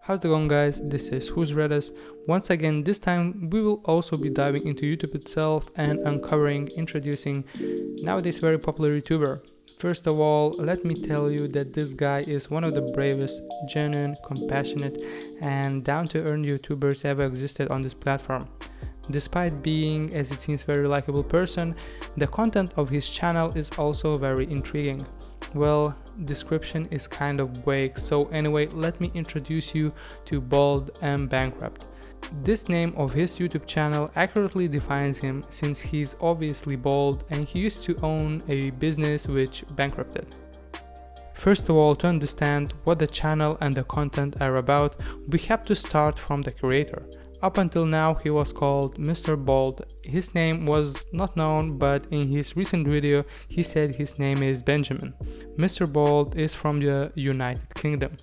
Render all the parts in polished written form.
How's it going, guys? This is Who's Redis. Once again, this time we will also be diving into YouTube itself and introducing nowadays very popular YouTuber. First of all, let me tell you that this guy is one of the bravest, genuine, compassionate, and down-to-earth YouTubers ever existed on this platform. Despite being, as it seems, very likable person, the content of his channel is also very intriguing. Well, description is kind of vague, so anyway, let me introduce you to Bald and Bankrupt. This name of his YouTube channel accurately defines him, since he's obviously bald and he used to own a business which bankrupted. First of all, to understand what the channel and the content are about, we have to start from the creator. Up until now, he was called Mr. Bald. His name was not known, but in his recent video, he said his name is Benjamin. Mr. Bald is from the United Kingdom.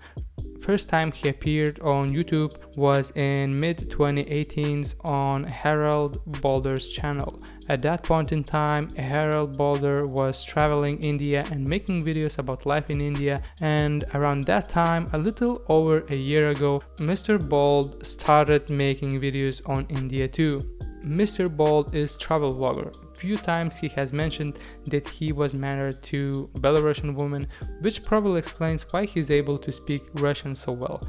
First time he appeared on YouTube was in mid-2018 on Harold Balder's channel. At that point in time, Harold Balder was traveling India and making videos about life in India, and around that time, a little over a year ago, Mr. Bald started making videos on India too. Mr. Bald is travel vlogger. Few times he has mentioned that he was married to a Belarusian woman, which probably explains why he's able to speak Russian so well.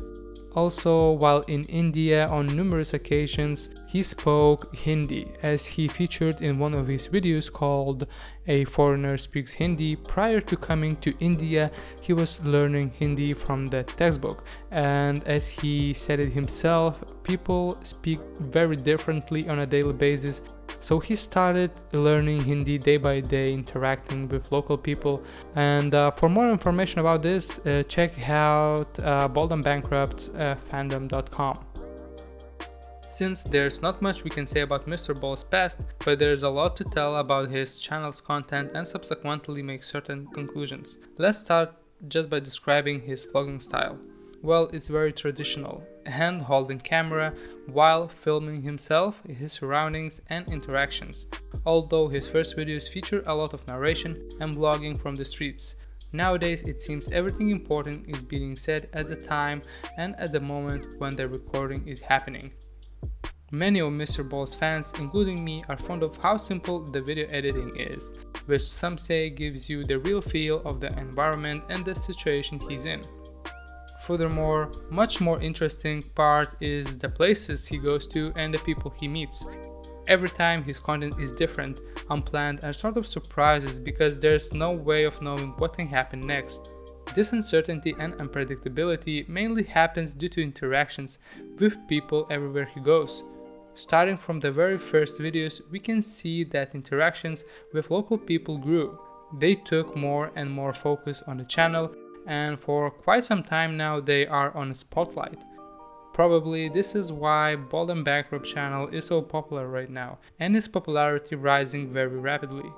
Also, while in India on numerous occasions, he spoke Hindi, as he featured in one of his videos called "A Foreigner Speaks Hindi." Prior to coming to India, he was learning Hindi from the textbook, and as he said it himself, people speak very differently on a daily basis. So he started learning Hindi day by day, interacting with local people. And for more information about this, check out Bald and Bankrupt's fandom.com. Since there's not much we can say about Mr. Bald's past, but there's a lot to tell about his channel's content and subsequently make certain conclusions. Let's start just by describing his vlogging style. Well, it's very traditional, hand holding camera while filming himself, his surroundings and interactions, although his first videos feature a lot of narration and vlogging from the streets. Nowadays it seems everything important is being said at the time and at the moment when the recording is happening. Many of Mr. Bald's fans, including me, are fond of how simple the video editing is, which some say gives you the real feel of the environment and the situation he's in. Furthermore, much more interesting part is the places he goes to and the people he meets. Every time his content is different, unplanned and sort of surprises because there's no way of knowing what can happen next. This uncertainty and unpredictability mainly happens due to interactions with people everywhere he goes. Starting from the very first videos, we can see that interactions with local people grew. They took more and more focus on the channel, and for quite some time now they are on a spotlight. Probably this is why Bald and Bankrupt channel is so popular right now, and its popularity rising very rapidly.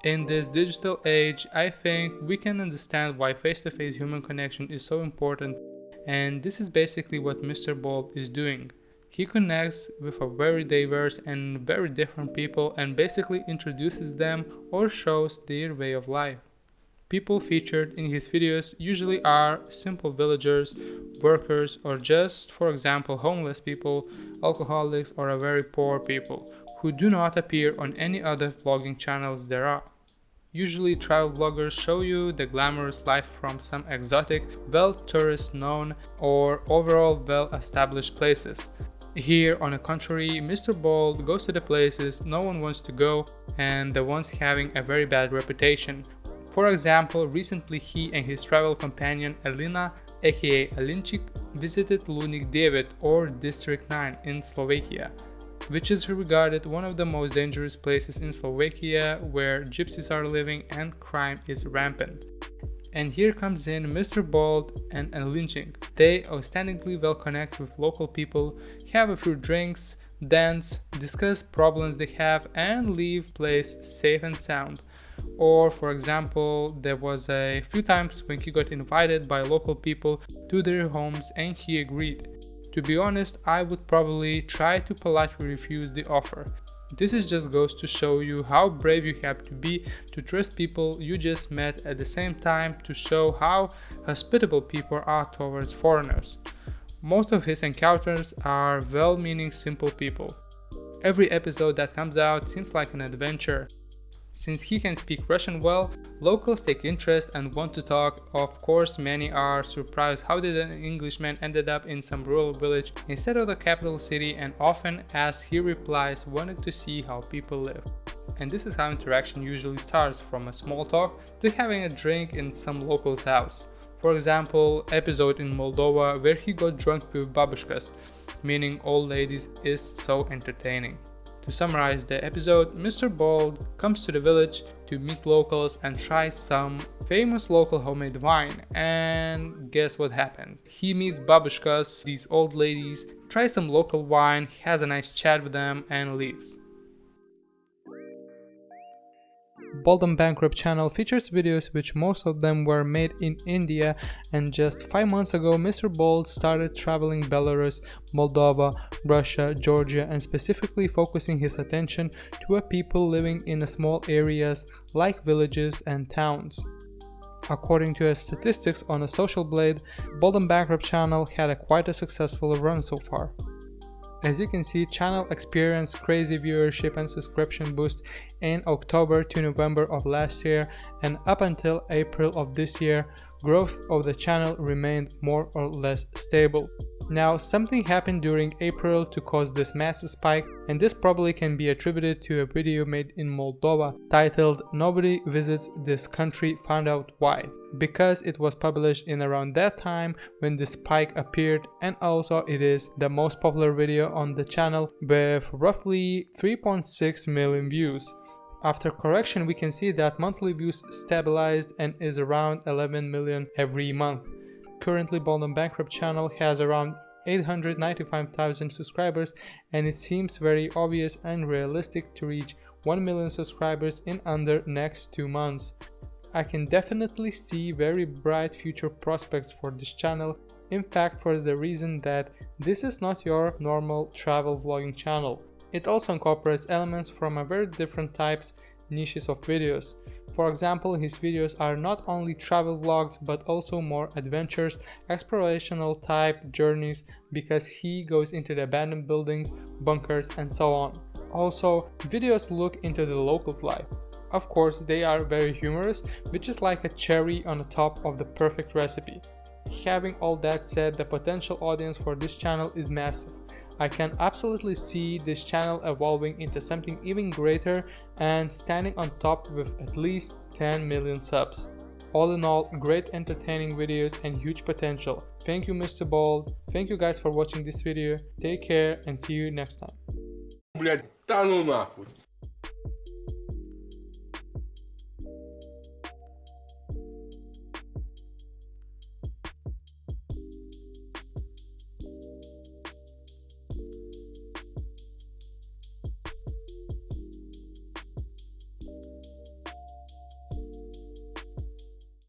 In this digital age, I think we can understand why face-to-face human connection is so important, and this is basically what Mr. Bald is doing. He connects with a very diverse and very different people and basically introduces them or shows their way of life. People featured in his videos usually are simple villagers, workers, or just, for example, homeless people, alcoholics, or a very poor people, who do not appear on any other vlogging channels there are. Usually travel vloggers show you the glamorous life from some exotic, well-tourist known or overall well-established places. Here, on the contrary, Mr. Bald goes to the places no one wants to go and the ones having a very bad reputation. For example, recently he and his travel companion Elena, aka Alinchik, visited Lunik 9 or District 9 in Slovakia, which is regarded one of the most dangerous places in Slovakia, where gypsies are living and crime is rampant. And here comes in Mr. Bald and Alinchik. They outstandingly well connect with local people, have a few drinks, dance, discuss problems they have and leave place safe and sound. Or, for example, there was a few times when he got invited by local people to their homes and he agreed. To be honest, I would probably try to politely refuse the offer. This just goes to show you how brave you have to be to trust people you just met, at the same time to show how hospitable people are towards foreigners. Most of his encounters are well-meaning simple people. Every episode that comes out seems like an adventure. Since he can speak Russian well, locals take interest and want to talk. Of course, many are surprised how did an Englishman ended up in some rural village instead of the capital city, and often, as he replies, wanted to see how people live. And this is how interaction usually starts, from a small talk to having a drink in some local's house. For example, episode in Moldova where he got drunk with babushkas, meaning old ladies, is so entertaining. To summarize the episode, Mr. Bald comes to the village to meet locals and try some famous local homemade wine, and guess what happened? He meets babushkas, these old ladies, tries some local wine, has a nice chat with them and leaves. Bald and Bankrupt channel features videos which most of them were made in India, and just 5 months ago Mr. Bald started traveling Belarus, Moldova, Russia, Georgia, and specifically focusing his attention to people living in small areas like villages and towns. According to his statistics on a Social Blade, Bald and Bankrupt channel had quite a successful run so far. As you can see, channel experienced crazy viewership and subscription boost in October to November of last year, and up until April of this year, growth of the channel remained more or less stable. Now, something happened during April to cause this massive spike, and this probably can be attributed to a video made in Moldova titled "Nobody Visits This Country Found Out Why," because it was published in around that time when the spike appeared, and also it is the most popular video on the channel with roughly 3.6 million views. After correction, we can see that monthly views stabilized and is around 11 million every month. Currently, Bald and Bankrupt channel has around 895,000 subscribers, and it seems very obvious and realistic to reach 1 million subscribers in under next 2 months. I can definitely see very bright future prospects for this channel, in fact for the reason that this is not your normal travel vlogging channel. It also incorporates elements from a very different types, niches of videos. For example, his videos are not only travel vlogs but also more adventures, explorational type journeys, because he goes into the abandoned buildings, bunkers and so on. Also, videos look into the locals' life. Of course, they are very humorous, which is like a cherry on the top of the perfect recipe. Having all that said, the potential audience for this channel is massive. I can absolutely see this channel evolving into something even greater and standing on top with at least 10 million subs. All in all, great entertaining videos and huge potential. Thank you, Mr. Bald. Thank you guys for watching this video. Take care and see you next time. Блять, да ну нахуй.